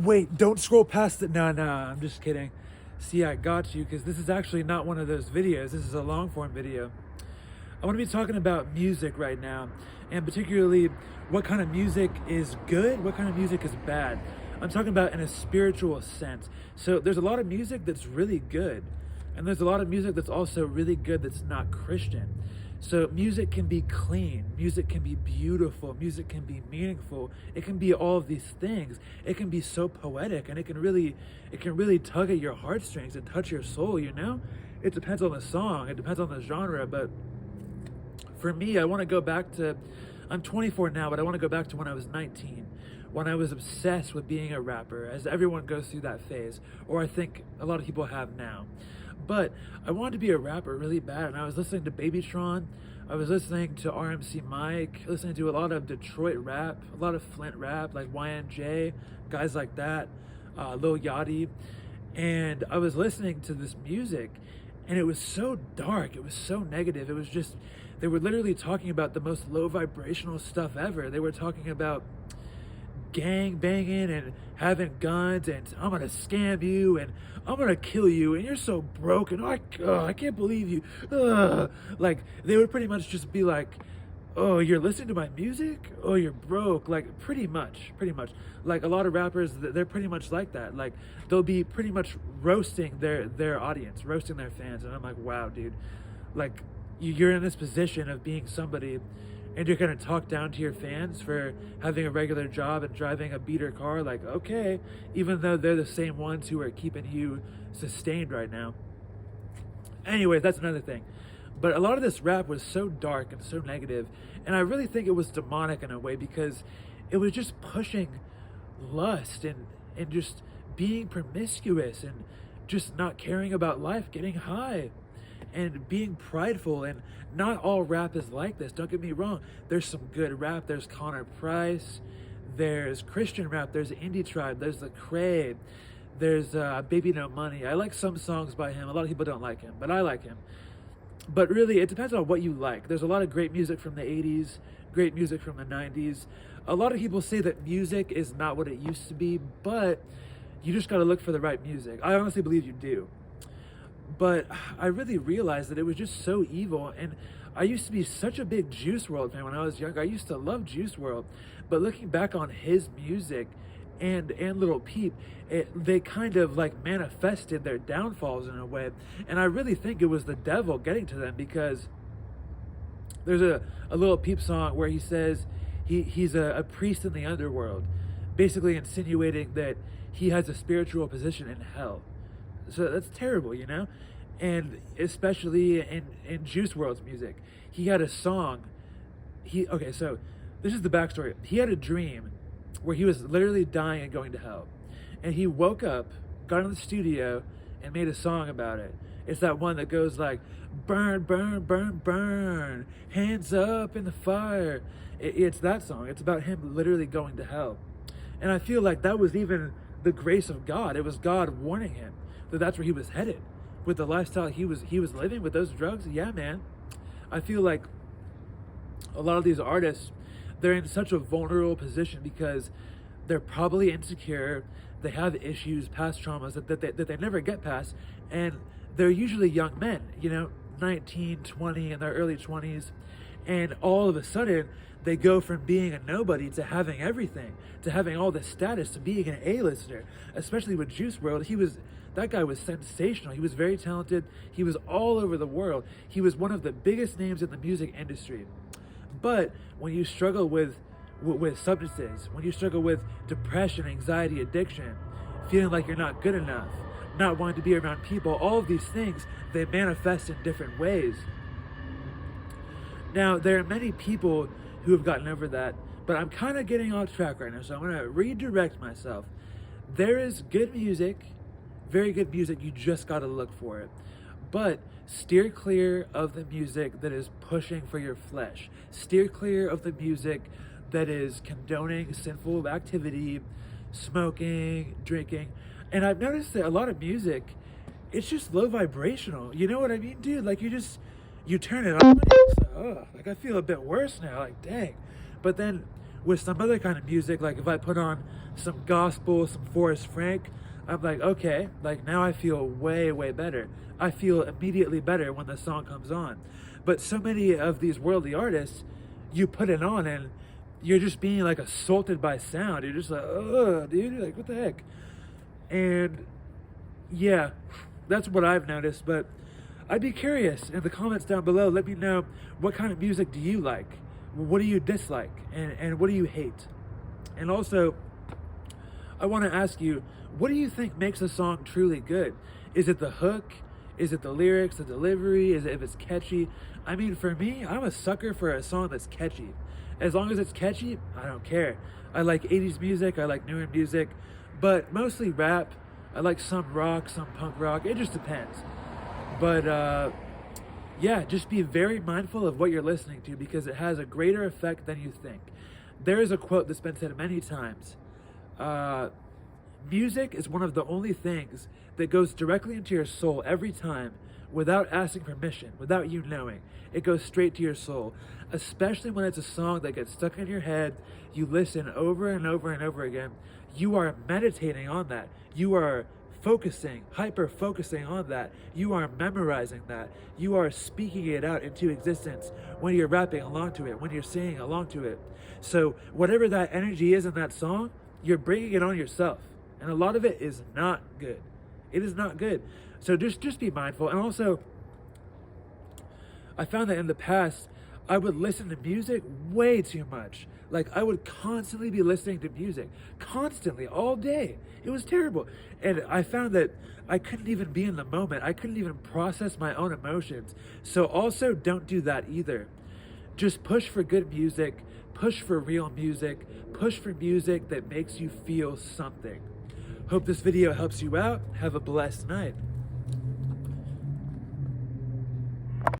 Wait, don't scroll past it. No, I'm just kidding. See, I got you, because this is actually not one of those videos. This is a long form video. I want to be talking about music right now, and particularly what kind of music is good, what kind of music is bad. I'm talking about in a spiritual sense. So there's a lot of music that's really good, and there's a lot of music that's also really good that's not Christian. So music can be clean, music can be beautiful, music can be meaningful. It can be all of these things. It can be so poetic, and it can really tug at your heartstrings and touch your soul, you know? It depends on the song, it depends on the genre, but for me, I want to go back to, I'm 24 now, but I want to go back to when I was 19, when I was obsessed with being a rapper, as everyone goes through that phase, or I think a lot of people have now. But I wanted to be a rapper really bad, and I was listening to Babytron, I was listening to RMC Mike, listening to a lot of Detroit rap, a lot of Flint rap, like YNJ, guys like that, Lil Yachty, and I was listening to this music, and it was so dark, it was so negative, it was just, they were literally talking about the most low vibrational stuff ever. They were talking about gang banging and having guns, and I'm gonna scam you and I'm gonna kill you and you're so broken. I can't believe you. Like, they would pretty much just be like, oh, you're listening to my music? Oh, you're broke. Like, pretty much. Like, a lot of rappers, they're pretty much like that. Like, they'll be pretty much roasting their audience, roasting their fans, and I'm like, wow, dude. Like, you're in this position of being somebody, and you're going to talk down to your fans for having a regular job and driving a beater car. Like, okay, even though they're the same ones who are keeping you sustained right now. Anyways, that's another thing. But a lot of this rap was so dark and so negative, and I really think it was demonic in a way, because it was just pushing lust and just being promiscuous and just not caring about life, getting high and being prideful. And not all rap is like this, don't get me wrong. There's some good rap. There's Connor Price, there's Christian rap, there's Indie Tribe, there's Lecrae, there's Baby No Money. I like some songs by him. A lot of people don't like him, but I like him. But really, it depends on what you like. There's a lot of great music from the 80s, great music from the 90s. A lot of people say that music is not what it used to be, but you just got to look for the right music. I honestly believe you do. But I really realized that it was just so evil, and I used to be such a big Juice WRLD fan when I was younger. I used to love Juice WRLD, but looking back on his music and Lil Peep, they kind of like manifested their downfalls in a way, and I really think it was the devil getting to them, because there's a Lil Peep song where he says he's a priest in the underworld, basically insinuating that he has a spiritual position in hell. So that's terrible, you know? And especially in Juice WRLD's music, he had a song. Okay, so this is the backstory. He had a dream where he was literally dying and going to hell. And he woke up, got in the studio, and made a song about it. It's that one that goes like, burn, burn, burn, burn, hands up in the fire. It's that song. It's about him literally going to hell. And I feel like that was even the grace of God. It was God warning him that that's where he was headed with the lifestyle he was living with those drugs. Yeah, man. I feel like a lot of these artists, they're in such a vulnerable position because they're probably insecure. They have issues, past traumas that they never get past. And they're usually young men, you know, 19, 20, in their early 20s. And all of a sudden, they go from being a nobody to having everything, to having all this status, to being an A-lister. Especially with Juice WRLD, that guy was sensational. He was very talented. He was all over the world. He was one of the biggest names in the music industry. But when you struggle with substances, when you struggle with depression, anxiety, addiction, feeling like you're not good enough, not wanting to be around people, all of these things, they manifest in different ways. Now, there are many people who have gotten over that, but I'm kind of getting off track right now, so I'm going to redirect myself. There is good music, very good music, you just got to look for it. But steer clear of the music that is pushing for your flesh. Steer clear of the music that is condoning sinful activity, smoking, drinking. And I've noticed that a lot of music, it's just low vibrational. You know what I mean, dude? Like, you turn it on, and it's like, oh, like I feel a bit worse now, like, dang. But then With some other kind of music, like if I put on some gospel, some Forrest Frank, I'm like, okay, like now I feel way, way better. I feel immediately better when the song comes on. But so many of these worldly artists, you put it on and you're just being like assaulted by sound. You're just like, ugh, dude, you're like, what the heck? And yeah, that's what I've noticed. But I'd be curious in the comments down below. Let me know, what kind of music do you like? What do you dislike? And what do you hate? And also, I want to ask you, what do you think makes a song truly good? Is it the hook? Is it the lyrics, the delivery? Is it if it's catchy? I mean, for me, I'm a sucker for a song that's catchy. As long as it's catchy, I don't care. I like 80s music, I like newer music, but mostly rap. I like some rock, some punk rock. It just depends. But yeah, just be very mindful of what you're listening to, because it has a greater effect than you think. There is a quote that's been said many times. Music is one of the only things that goes directly into your soul every time without asking permission, without you knowing. It goes straight to your soul, especially when it's a song that gets stuck in your head. You listen over and over and over again. You are meditating on that. You are focusing, hyper focusing on that. You are memorizing that. You are speaking it out into existence when you're rapping along to it, when you're singing along to it. So whatever that energy is in that song, you're bringing it on yourself. And a lot of it is not good. It is not good. So just be mindful. And also, I found that in the past, I would listen to music way too much. Like, I would constantly be listening to music, constantly, all day. It was terrible. And I found that I couldn't even be in the moment. I couldn't even process my own emotions. So also, don't do that either. Just push for good music, push for real music, push for music that makes you feel something. Hope this video helps you out. Have a blessed night.